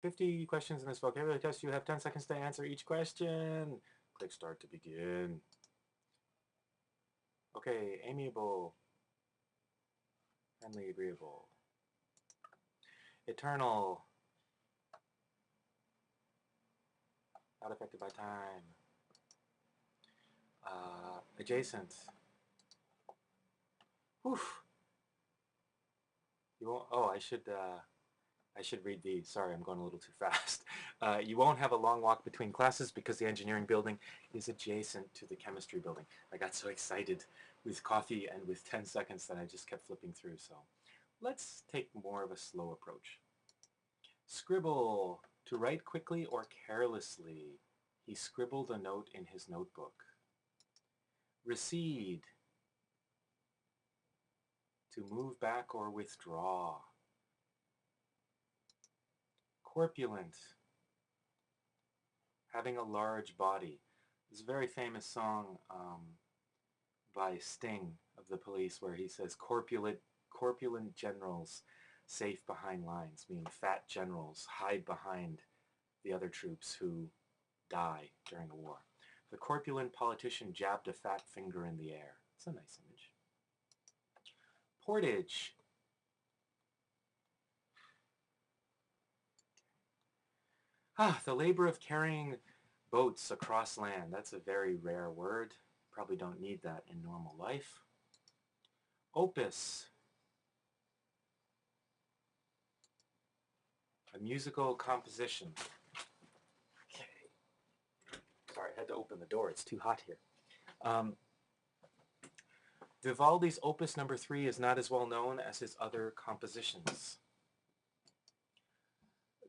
50 questions in this vocabulary test. You have 10 seconds to answer each question. Click start to begin. Okay, amiable, friendly, agreeable. Eternal, not affected by time. Adjacent. Whew. You won't, oh, I should read these. Sorry, I'm going a little too fast. You won't have a long walk between classes because the engineering building is adjacent to the chemistry building. I got so excited with coffee and with 10 seconds that I just kept flipping through. So let's take more of a slow approach. Scribble, to write quickly or carelessly. He scribbled a note in his notebook. Recede, to move back or withdraw. Corpulent, having a large body. There's a very famous song by Sting of the Police where he says corpulent generals safe behind lines, meaning fat generals hide behind the other troops who die during a war. The corpulent politician jabbed a fat finger in the air. It's a nice image. Portage. The labor of carrying boats across land. That's a very rare word. Probably don't need that in normal life. Opus. A musical composition. Okay. Sorry, I had to open the door. It's too hot here. Vivaldi's Opus No. 3 is not as well known as his other compositions.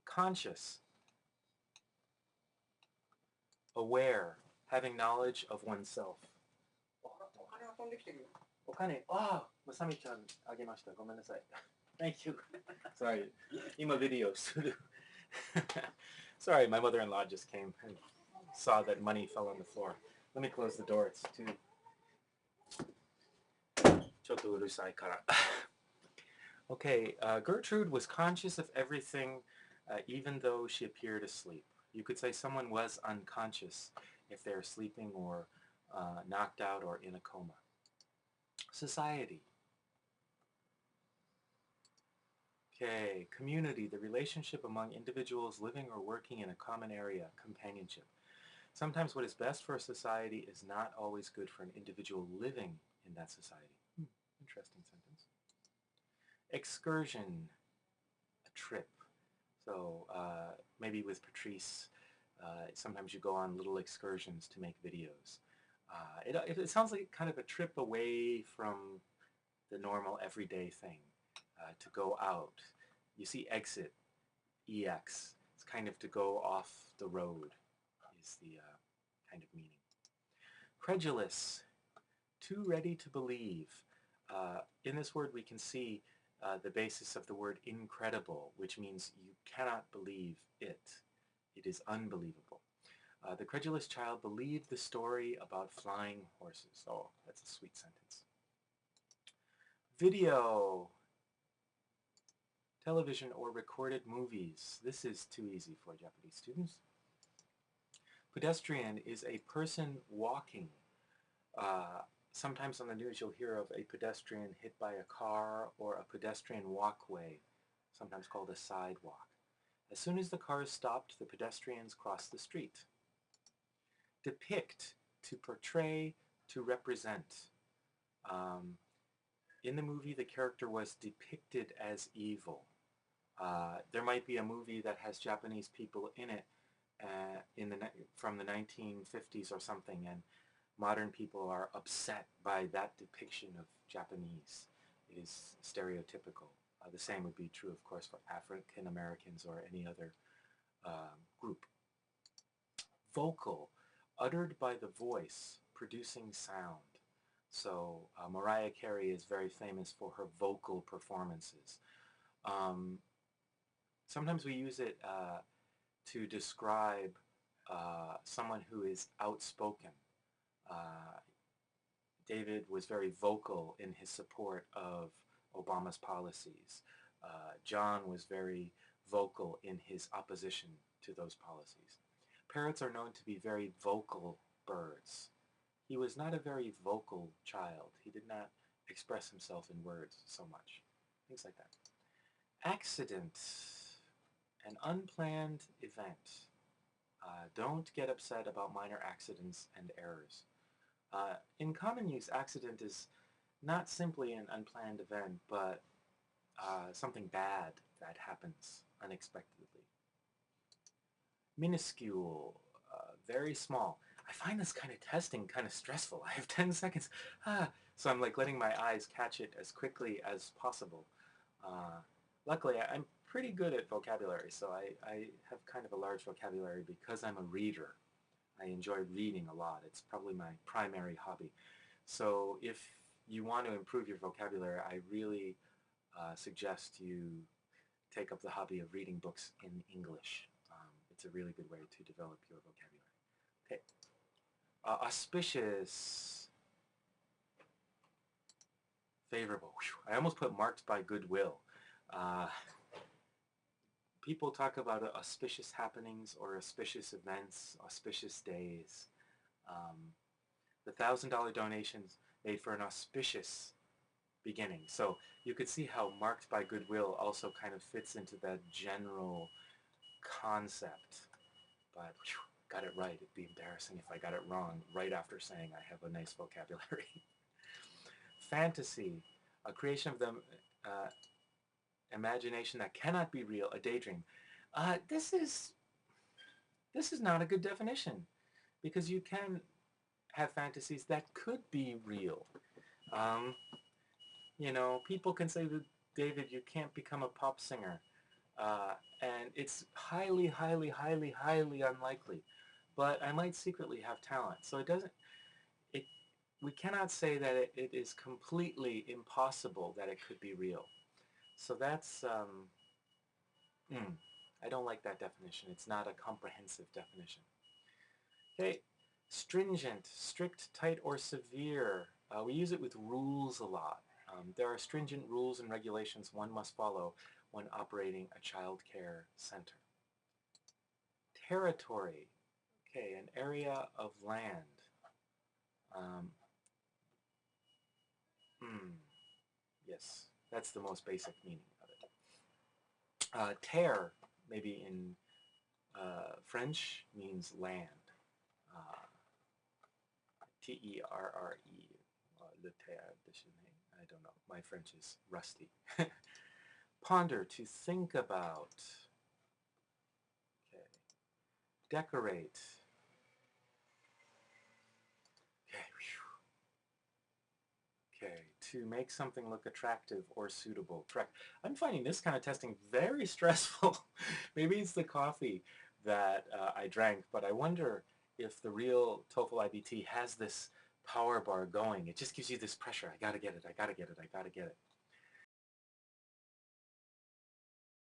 Conscious. Aware. Having knowledge of oneself. お金、まさみちゃんあげました。ごめんなさい。Thank you. Sorry. 今ビデオする。Sorry, my mother-in-law just came and saw that money fell on the floor. Let me close the door. It's too... ちょっとうるさいから。Okay, Gertrude was conscious of everything even though she appeared asleep. You could say someone was unconscious if they're sleeping or knocked out or in a coma. Society. Okay, community, the relationship among individuals living or working in a common area, companionship. Sometimes what is best for a society is not always good for an individual living in that society. Interesting sentence. Excursion, a trip. So maybe with Patrice, sometimes you go on little excursions to make videos. It sounds like kind of a trip away from the normal everyday thing, to go out. You see exit, EX. It's kind of to go off the road is the kind of meaning. Credulous, too ready to believe. In this word we can see the basis of the word incredible, which means you cannot believe it. It is unbelievable. The credulous child believed the story about flying horses. Oh, that's a sweet sentence. Video. Television or recorded movies. This is too easy for Japanese students. Pedestrian is a person walking. Sometimes on the news you'll hear of a pedestrian hit by a car or a pedestrian walkway, sometimes called a sidewalk. As soon as the cars stopped, the pedestrians crossed the street. Depict, to portray, to represent. In the movie, the character was depicted as evil. There might be a movie that has Japanese people in it from the 1950s or something, and modern people are upset by that depiction of Japanese. It is stereotypical. The same would be true, of course, for African Americans or any other group. Vocal, uttered by the voice, producing sound. So Mariah Carey is very famous for her vocal performances. Sometimes we use it to describe someone who is outspoken. David was very vocal in his support of Obama's policies. John was very vocal in his opposition to those policies. Parrots are known to be very vocal birds. He was not a very vocal child. He did not express himself in words so much. Things like that. Accident, an unplanned event. Don't get upset about minor accidents and errors. In common use, accident is not simply an unplanned event, but something bad that happens unexpectedly. Minuscule, very small. I find this kind of testing kind of stressful. I have 10 seconds. So I'm like letting my eyes catch it as quickly as possible. Luckily, I'm pretty good at vocabulary, so I have kind of a large vocabulary because I'm a reader. I enjoy reading a lot. It's probably my primary hobby. So if you want to improve your vocabulary, I really suggest you take up the hobby of reading books in English. It's a really good way to develop your vocabulary. Okay. Auspicious. Favorable. Whew. I almost put marked by goodwill. Uh, people talk about auspicious happenings or auspicious events, auspicious days. The $1,000 donations made for an auspicious beginning. So you could see how marked by goodwill also kind of fits into that general concept. But got it right. It'd be embarrassing if I got it wrong right after saying I have a nice vocabulary. Fantasy, a creation of the imagination that cannot be real, a daydream. This is not a good definition because you can have fantasies that could be real. You know, people can say that, David, you can't become a pop singer. And it's highly, highly, highly, highly unlikely. But I might secretly have talent. So we cannot say that it is completely impossible that it could be real. So that's, I don't like that definition. It's not a comprehensive definition. Okay, stringent, strict, tight, or severe. We use it with rules a lot. There are stringent rules and regulations one must follow when operating a child care center. Territory, okay, an area of land. Yes, that's the most basic meaning of it. Terre, maybe in French, means land. T-E-R-R-E, le terre déjeuner. I don't know. My French is rusty. Ponder, to think about. Okay. Decorate. Okay, to make something look attractive or suitable. Correct. I'm finding this kind of testing very stressful. Maybe it's the coffee that I drank, but I wonder if the real TOEFL IBT has this power bar going. It just gives you this pressure. I gotta get it, I gotta get it, I gotta get it.